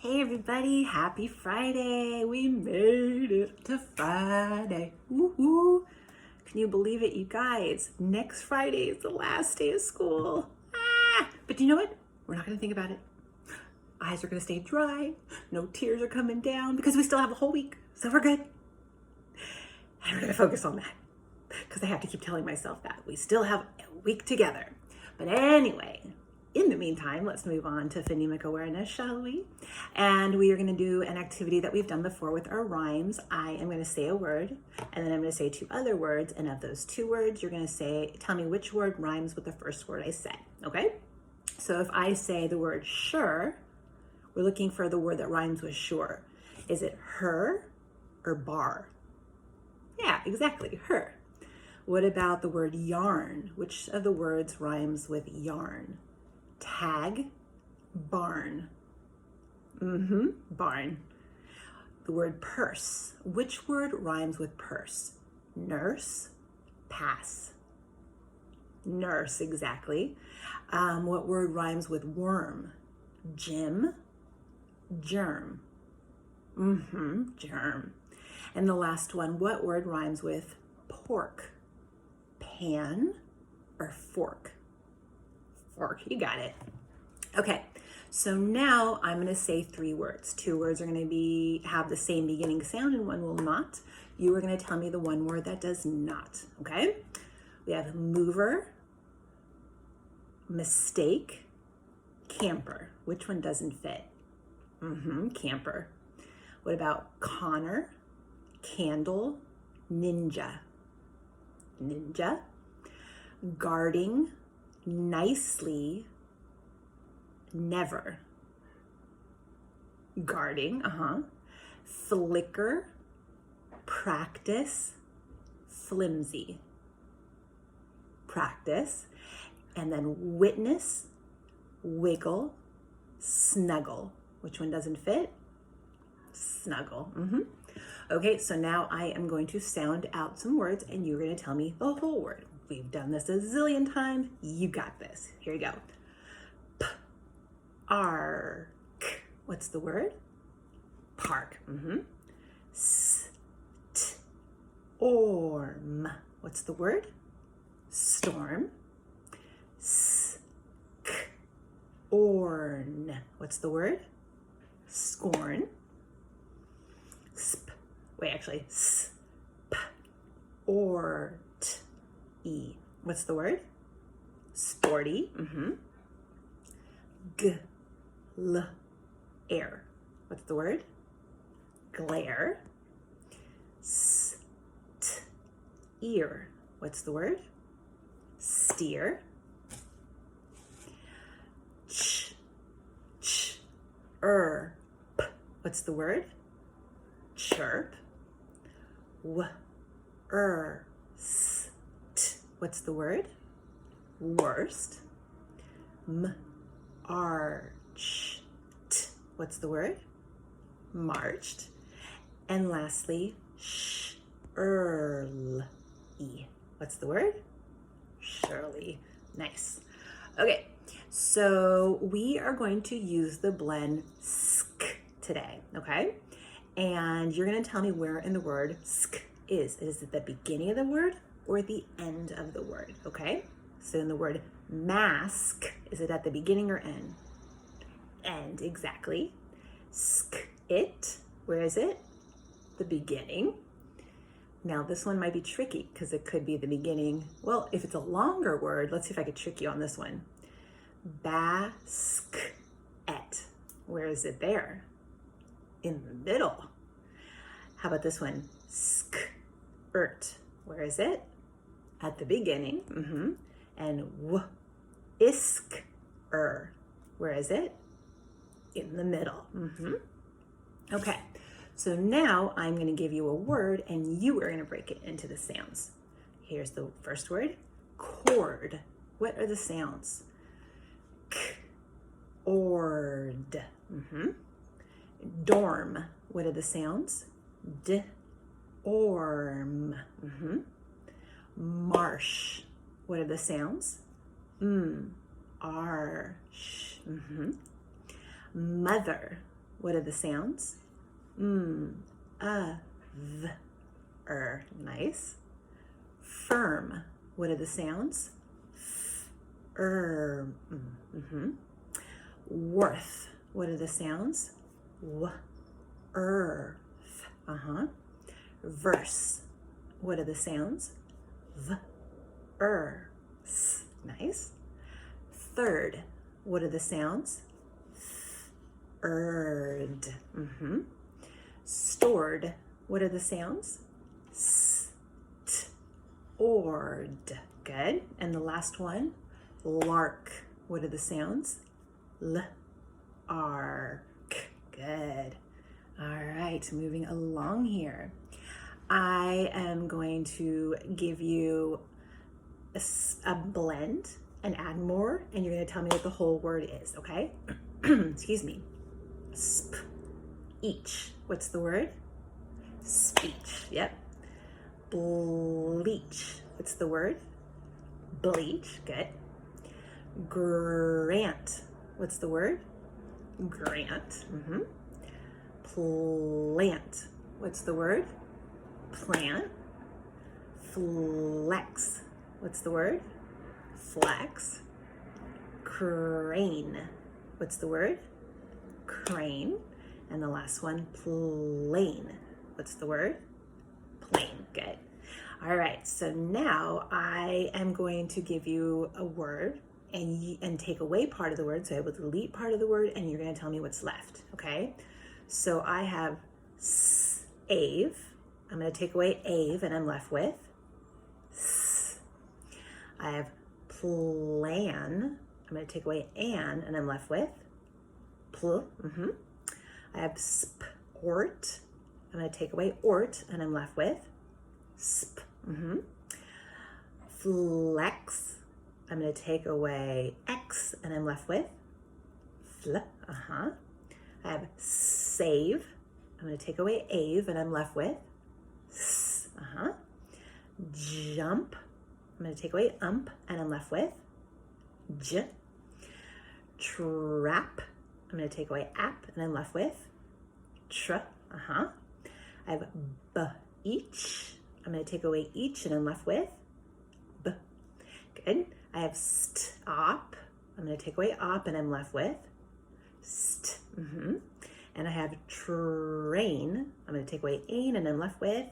Hey everybody, happy Friday. We made it to Friday. Woohoo. Can you believe it, you guys? Next Friday is the last day of school. But you know what? We're not going to think about it. Eyes are going to stay dry. No tears are coming down because we still have a whole week. So we're good. And we're going to focus on that because I have to keep telling myself that. We still have a week together. But anyway, in the meantime, let's move on to phonemic awareness, shall we? And we are going to do an activity that we've done before with our rhymes. I am going to say a word, and then I'm going to say two other words. And of those two words, you're going to tell me which word rhymes with the first word I said, okay? So if I say the word sure, we're looking for the word that rhymes with sure. Is it her or bar? Yeah, exactly, her. What about the word yarn? Which of the words rhymes with yarn? Tag, barn. Barn. The word purse. Which word rhymes with purse? Nurse, pass. Nurse, exactly. What word rhymes with worm? Gym, germ. Germ. And the last one, what word rhymes with pork? Pan or fork? Fork, you got it. Okay, so now I'm going to say three words. Two words are going to have the same beginning sound and one will not. You are going to tell me the one word that does not, okay? We have mover, mistake, camper. Which one doesn't fit? Camper. What about Connor, candle, ninja? Ninja. Guarding, nicely, never. Guarding, Flicker, practice, flimsy. Practice. And then witness, wiggle, snuggle. Which one doesn't fit? Snuggle. Okay, so now I am going to sound out some words and you're going to tell me the whole word. We've done this a zillion times. You got this. Here you go. Park. What's the word? Park. Storm. What's the word? Storm. Scorn. What's the word? Scorn. Sport-y. What's the word? Sporty. Glare. What's the word? Glare. Steer. What's the word? Steer. Chirp. What's the word? Chirp. Worst. What's the word? Worst. Marched. What's the word? Marched. And lastly, Shirley. What's the word? Shirley. Nice. Okay, so we are going to use the blend sk today, okay? And you're going to tell me where in the word sk is. Is it the beginning of the word or the end of the word, okay? So in the word mask, is it at the beginning or end? End, exactly. It, where is it? The beginning. Now this one might be tricky because it could be the beginning. Well, if it's a longer word, let's see if I could trick you on this one. Basket. Where is it there? In the middle. How about this one? Skirt. Where is it? At the beginning. And isker. Where is it? In the middle. Okay, so now I'm going to give you a word and you are going to break it into the sounds. Here's the first word, cord. What are the sounds? K, ord. Dorm. What are the sounds? D, orm. Marsh. What are the sounds? Arsh. Mother. What are the sounds? V, nice. Firm. What are the sounds? Worth. What are the sounds? Earth. Verse. What are the sounds? Earth. Nice. Third. What are the sounds? Third. Stored. What are the sounds? Ord. Good. And the last one, lark. What are the sounds? Ark. Good. All right, moving along here. I am going to give you a blend and add more, and you're going to tell me what the whole word is, okay? Excuse me. Each. What's the word? Speech. Yep. Bleach. What's the word? Bleach. Good. Grant. What's the word? Grant. Plant. What's the word? Plant. Flex. What's the word? Flex. Crane. What's the word? Crane. And the last one, plane. What's the word? Plane. Good. All right, so now I am going to give you a word and take away part of the word. So I will delete part of the word and you're going to tell me what's left, okay? So I have ave. I'm going to take away ave and I'm left with s. I have plan. I'm going to take away an and I'm left with pl. I have sport. I'm going to take away ort and I'm left with sp. Flex. I'm going to take away x and I'm left with fl. I have save. I'm going to take away ave and I'm left with s. Jump. I'm going to take away ump and I'm left with j. Trap. I'm going to take away app and I'm left with tr. I have each. I'm going to take away each and I'm left with b. Good. I have stop. I'm going to take away op and I'm left with st. And I have train. I'm going to take away ain and I'm left with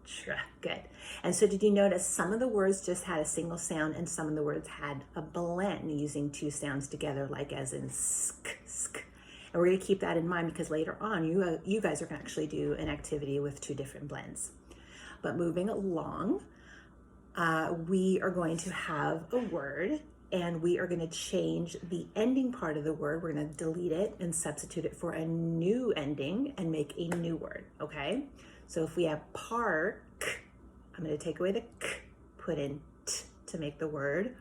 tra. Good. And so did you notice some of the words just had a single sound and some of the words had a blend using two sounds together, like as in sk, sk. And we're going to keep that in mind because later on you guys are going to actually do an activity with two different blends. But moving along, we are going to have a word and we are going to change the ending part of the word. We're going to delete it and substitute it for a new ending and make a new word, okay? So if we have park, I'm going to take away the k, put in t to make the word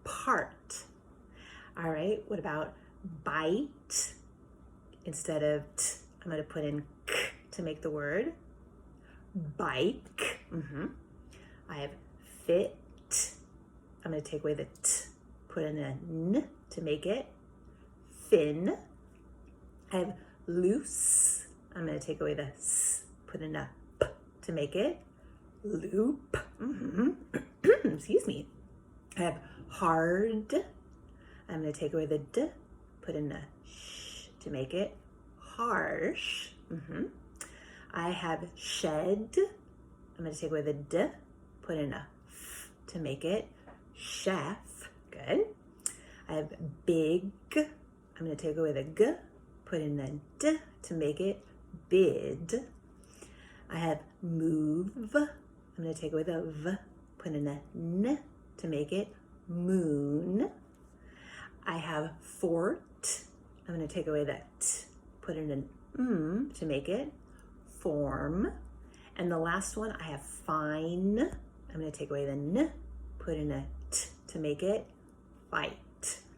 part. All right, what about bite? Instead of t, I'm going to put in k to make the word bike. I have fit. I'm going to take away the t, put in a n to make it fin. I have loose. I'm going to take away the s, put in a p to make it loop. Excuse me. I have hard. I'm going to take away the d, put in a sh to make it harsh. I have shed. I'm going to take away the d, put in a f to make it chef. Good. I have big. I'm going to take away the g, put in a d to make it bid. I have move. I'm going to take away the v, put in a n to make it moon. I have fort. I'm going to take away the t, put in an to make it form. And the last one, I have fine. I'm going to take away the n, put in a t to make it fight.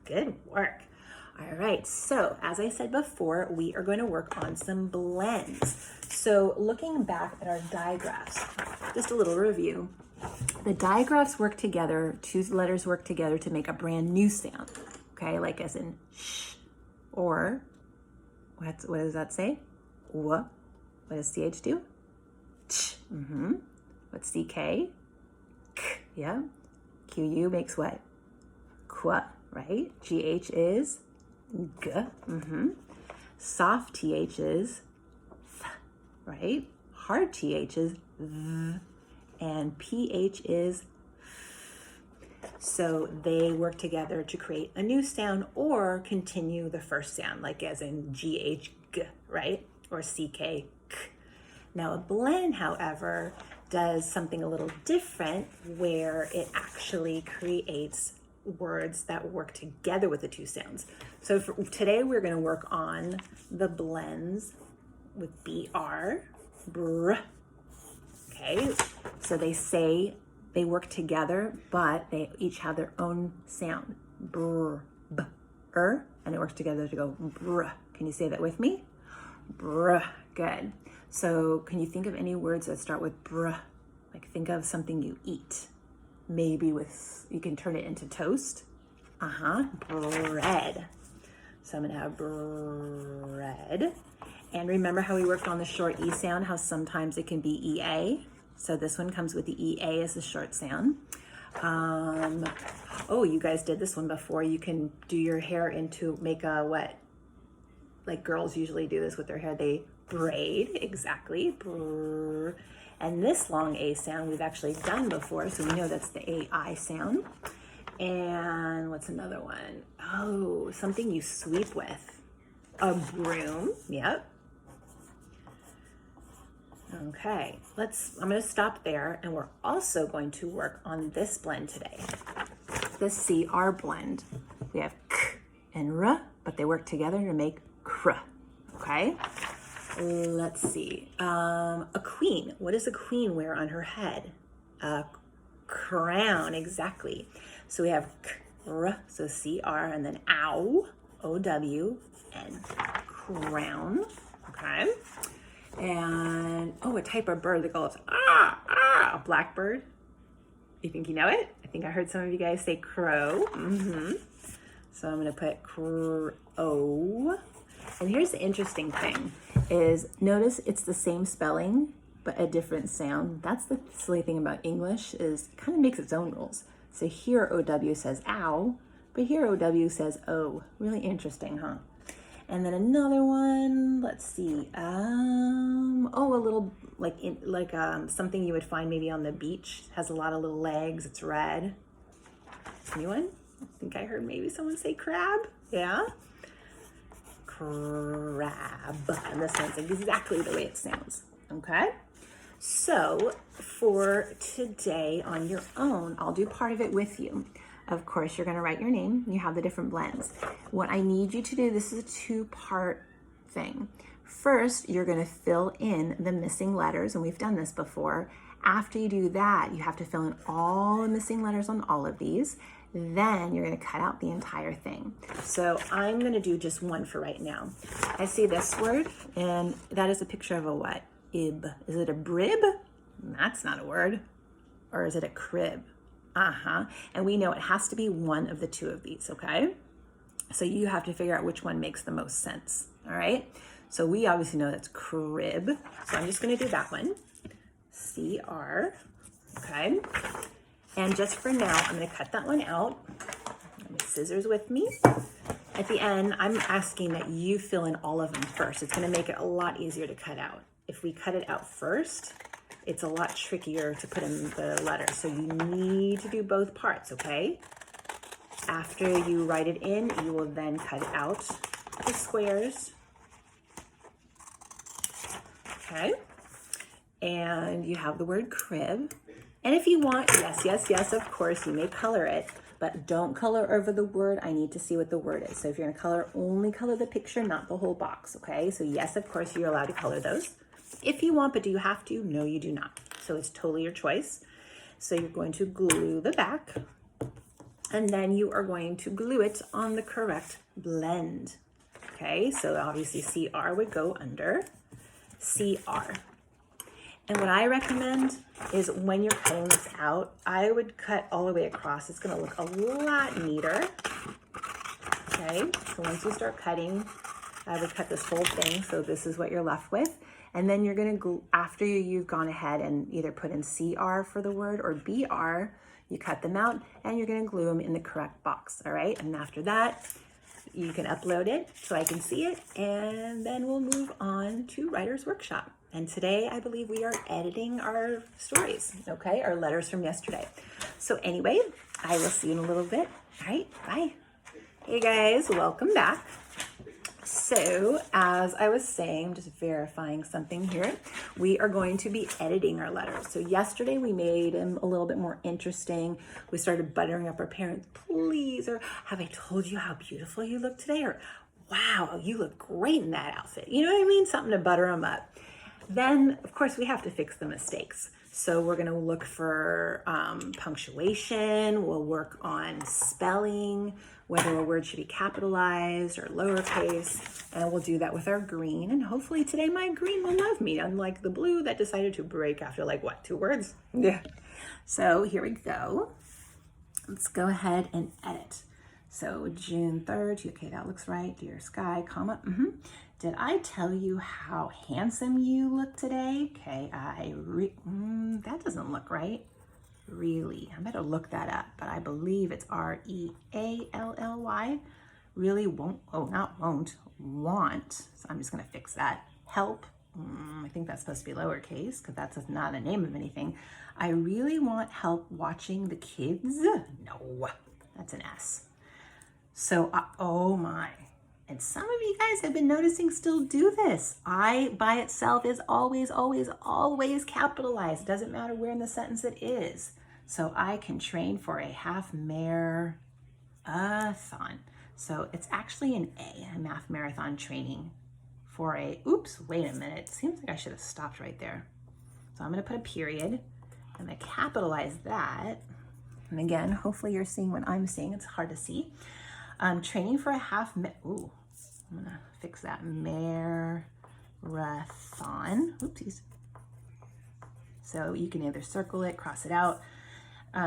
Good work. All right, so as I said before, we are going to work on some blends. So looking back at our digraphs, just a little review. The digraphs work together, two letters work together to make a brand new sound, okay? Like as in sh or What does that say? What does CH do? Ch. What's CK? K. Yeah. QU makes what? Qua, right? GH is G. Soft TH is th, right? Hard TH is th, and PH is f. So they work together to create a new sound or continue the first sound, like as in GH, G, right? Or CK, K. Now a blend, however, does something a little different where it actually creates words that work together with the two sounds. So for today we're going to work on the blends with BR, br. Okay, so they work together, but they each have their own sound. Brr, b, and it works together to go br. Can you say that with me? Br. Good. So can you think of any words that start with br? Like think of something you eat. Maybe you can turn it into toast. Bread. So I'm gonna have bread. And remember how we worked on the short E sound, how sometimes it can be EA. So this one comes with the EA as the short sound. Oh, you guys did this one before. You can do your hair make a what? Like girls usually do this with their hair. They braid, exactly. Brr. And this long A sound we've actually done before, so we know that's the AI sound. And what's another one? Oh, something you sweep with. A broom, yep. Okay, I'm gonna stop there, and we're also going to work on this blend today. The CR blend. We have K and R, but they work together to make KR, okay? Let's see. A queen. What does a queen wear on her head? A crown, exactly. So we have KR, so CR, and then OW, OW, and crown, okay? And, a type of bird that goes, a blackbird. You think you know it? I think I heard some of you guys say crow. So I'm going to put crow. And here's the interesting thing is notice it's the same spelling, but a different sound. That's the silly thing about English is it kind of makes its own rules. So here OW says ow, but here OW says O. Really interesting, huh? And then another one, let's see. A little something you would find maybe on the beach. Has a lot of little legs. It's red. Anyone? I think I heard maybe someone say crab. Yeah. Crab. And this one's exactly the way it sounds. Okay. So for today on your own, I'll do part of it with you. Of course, you're going to write your name. You have the different blends. What I need you to do, this is a two-part thing. First, you're going to fill in the missing letters, and we've done this before. After you do that, you have to fill in all the missing letters on all of these. Then you're going to cut out the entire thing. So I'm going to do just one for right now. I see this word, and that is a picture of a what? Ib. Is it a brib? That's not a word. Or is it a crib? And we know it has to be one of the two of these, okay? So you have to figure out which one makes the most sense, all right? So we obviously know that's crib. So I'm just gonna do that one. CR, okay? And just for now, I'm gonna cut that one out. My scissors with me. At the end, I'm asking that you fill in all of them first. It's gonna make it a lot easier to cut out. If we cut it out first, it's a lot trickier to put in the letters. So you need to do both parts, okay? After you write it in, you will then cut it out the squares. Okay? And you have the word crib. And if you want, yes, of course, you may color it, but don't color over the word. I need to see what the word is. So if you're gonna color, only color the picture, not the whole box, okay? So yes, of course, you're allowed to color those. If you want, but do you have to? No, you do not. So it's totally your choice. So you're going to glue the back, and then you are going to glue it on the correct blend. Okay, so obviously CR would go under CR. And what I recommend is when you're cutting this out, I would cut all the way across. It's gonna look a lot neater. Okay, so once you start cutting, I would cut this whole thing, so this is what you're left with. And then you're gonna, after you've gone ahead and either put in CR for the word or BR, you cut them out and you're gonna glue them in the correct box, all right? And after that, you can upload it so I can see it, and then we'll move on to Writer's Workshop. And today, I believe we are editing our stories, okay? Our letters from yesterday. So anyway, I will see you in a little bit. All right, bye. Hey guys, welcome back. So as I was saying, just verifying something here, we are going to be editing our letters. So yesterday we made them a little bit more interesting. We started buttering up our parents, please, or have I told you how beautiful you look today? Or wow, you look great in that outfit. You know what I mean? Something to butter them up. Then, of course, we have to fix the mistakes. So we're going to look for punctuation. We'll work on spelling, whether a word should be capitalized or lowercase. And we'll do that with our green. And hopefully today my green will love me, unlike the blue that decided to break after like, what, 2 words? Yeah. So here we go. Let's go ahead and edit. So June 3rd, okay, that looks right. Dear Sky, comma, Did I tell you how handsome you look today? Okay, that doesn't look right. Really, I better look that up, but I believe it's REALLY. Really won't, not won't, want. So I'm just gonna fix that. Help, I think that's supposed to be lowercase because that's not a name of anything. I really want help watching the kids. No, that's an S. So, oh my. And some of you guys have been noticing still do this. I by itself is always, always, always capitalized. Doesn't matter where in the sentence it is. So I can train for a half marathon. So it's actually an A math marathon training for a, oops, wait a minute. It seems like I should have stopped right there. So I'm gonna put a period. I'm gonna capitalize that. And again, hopefully you're seeing what I'm seeing. It's hard to see. Training for a half, I'm gonna fix that, marathon, oopsies. So you can either circle it, cross it out.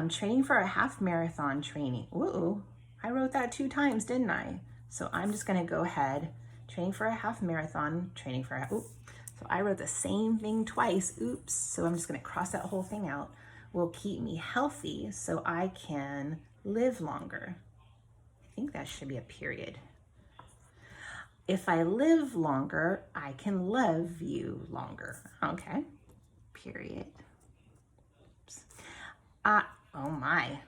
Training for a half marathon training. Ooh, I wrote that 2 times, didn't I? So I'm just gonna go ahead, training for a half marathon, training for a, so I wrote the same thing twice, oops. So I'm just gonna cross that whole thing out. Will keep me healthy so I can live longer. I think that should be a period. If I live longer, I can love you longer. Okay, period. Oops. Oh my,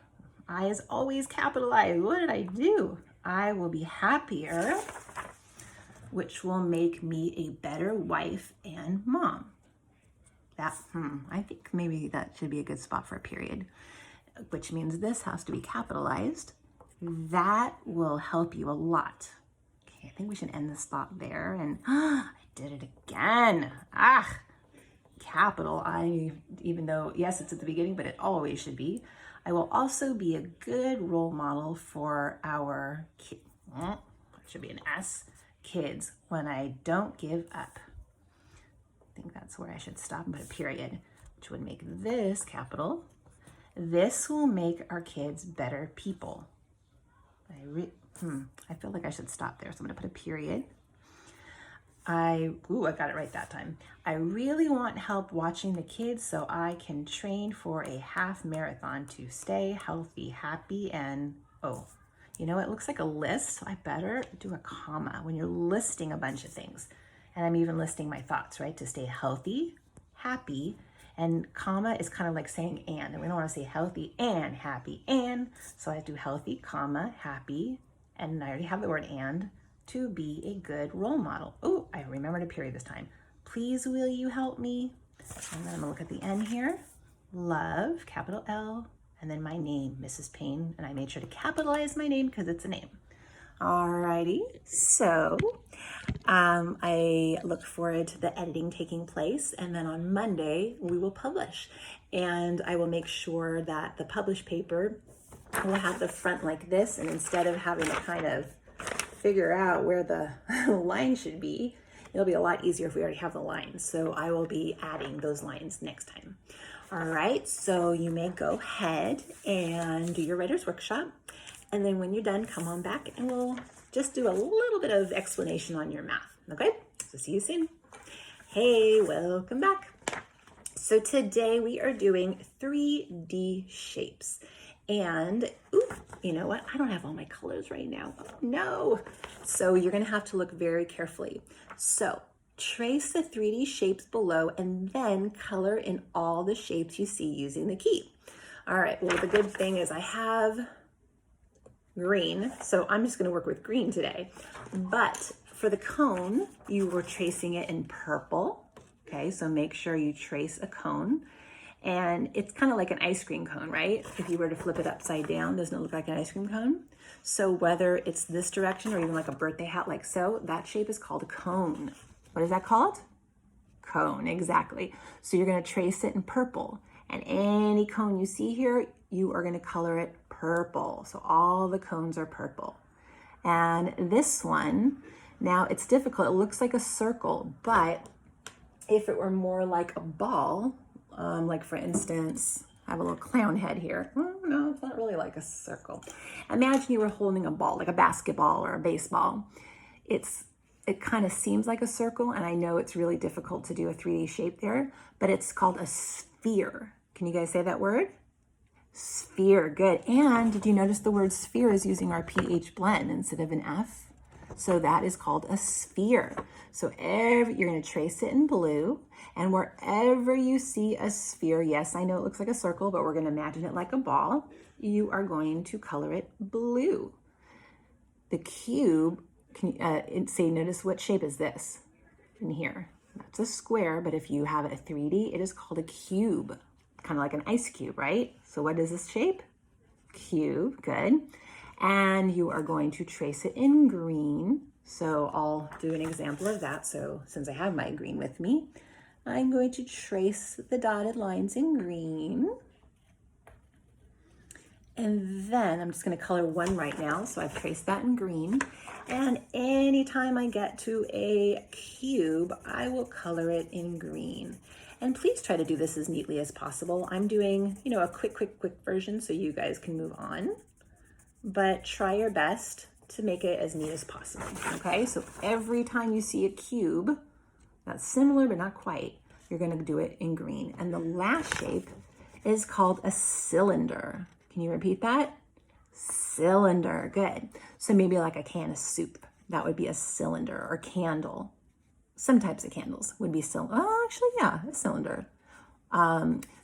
I is always capitalized. What did I do? I will be happier, which will make me a better wife and mom. That, I think maybe that should be a good spot for a period, which means this has to be capitalized. That will help you a lot. Okay, I think we should end this thought there. And I did it again. Capital I, even though, yes, it's at the beginning, but it always should be. I will also be a good role model for our kids. It should be an S, kids, when I don't give up. I think that's where I should stop and put a period, which would make this capital. This will make our kids better people. I feel like I should stop there, so I'm gonna put a period. I got it right that time. I really want help watching the kids so I can train for a half marathon to stay healthy, happy, and you know, it looks like a list, so I better do a comma when you're listing a bunch of things. And I'm even listing my thoughts, right? To stay healthy, happy, and comma is kind of like saying and we don't want to say healthy and happy and, so I do healthy, comma, happy, and I already have the word and, to be a good role model. Oh, I remembered a period this time. Please, will you help me? And then I'm gonna look at the end here. Love, capital L, and then my name, Mrs. Payne, and I made sure to capitalize my name because it's a name. Alrighty, so I look forward to the editing taking place, and then on Monday we will publish, and I will make sure that the published paper will have the front like this, and instead of having to kind of figure out where the line should be, it'll be a lot easier if we already have the lines. So I will be adding those lines next time. All right, so you may go ahead and do your writer's workshop. And then when you're done, come on back and we'll just do a little bit of explanation on your math, okay? So see you soon. Hey, welcome back. So today we are doing 3D shapes. And, ooh, you know what? I don't have all my colors right now. Oh, no. So you're gonna have to look very carefully. So trace the 3D shapes below and then color in all the shapes you see using the key. All right, well, the good thing is I have green, so I'm just gonna work with green today. But for the cone, you were tracing it in purple. Okay, so make sure you trace a cone. And it's kind of like an ice cream cone, right? If you were to flip it upside down, doesn't it look like an ice cream cone? So whether it's this direction or even like a birthday hat like so, that shape is called a cone. What is that called? Cone, exactly. So you're gonna trace it in purple. And any cone you see here, you are gonna color it purple. So all the cones are purple. And this one, now it's difficult. It looks like a circle, but if it were more like a ball, like for instance, I have a little clown head here. Oh, no, it's not really like a circle. Imagine you were holding a ball, like a basketball or a baseball. It kind of seems like a circle, and I know it's really difficult to do a 3D shape there, but it's called a sphere. Can you guys say that word? Sphere, good. And did you notice the word sphere is using our PH blend instead of an F? So that is called a sphere. So you're gonna trace it in blue, and wherever you see a sphere, yes, I know it looks like a circle, but we're gonna imagine it like a ball, you are going to color it blue. The cube, notice what shape is this in here? That's a square, but if you have a 3D, it is called a cube, kind of like an ice cube, right? So what is this shape? Cube, good. And you are going to trace it in green. So I'll do an example of that. So since I have my green with me, I'm going to trace the dotted lines in green. And then I'm just gonna color one right now. So I've traced that in green. And anytime I get to a cube, I will color it in green. And please try to do this as neatly as possible. I'm doing, a quick version so you guys can move on. But try your best to make it as neat as possible, okay? So every time you see a cube, that's similar but not quite, you're gonna do it in green. And the last shape is called a cylinder. Can you repeat that? Cylinder, good. So maybe like a can of soup, that would be a cylinder, or candle. Some types of candles would be a cylinder.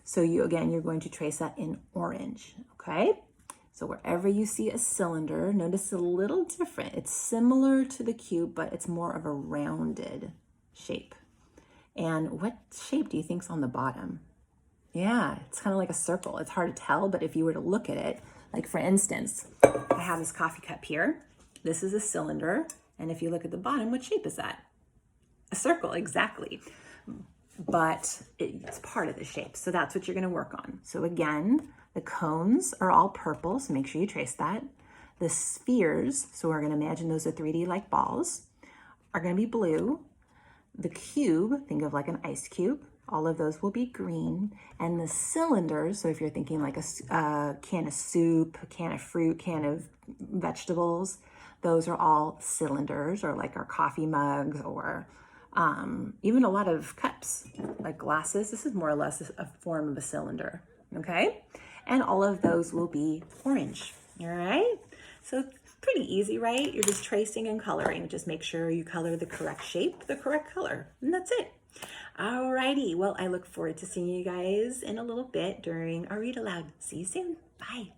So you're going to trace that in orange, okay? So wherever you see a cylinder, notice it's a little different. It's similar to the cube, but it's more of a rounded shape. And what shape do you think's on the bottom? Yeah, it's kind of like a circle. It's hard to tell, but if you were to look at it, like for instance, I have this coffee cup here. This is a cylinder. And if you look at the bottom, what shape is that? A circle, exactly. But it's part of the shape. So that's what you're gonna work on. So again, the cones are all purple, so make sure you trace that. The spheres, so we're gonna imagine those are 3D like balls, are gonna be blue. The cube, think of like an ice cube, all of those will be green. And the cylinders, so if you're thinking like a can of soup, a can of fruit, can of vegetables, those are all cylinders, or like our coffee mugs, or even a lot of cups, like glasses. This is more or less a form of a cylinder, okay? And all of those will be orange, all right? So pretty easy, right? You're just tracing and coloring. Just make sure you color the correct shape, the correct color, and that's it. All righty, well, I look forward to seeing you guys in a little bit during our read aloud. See you soon, bye.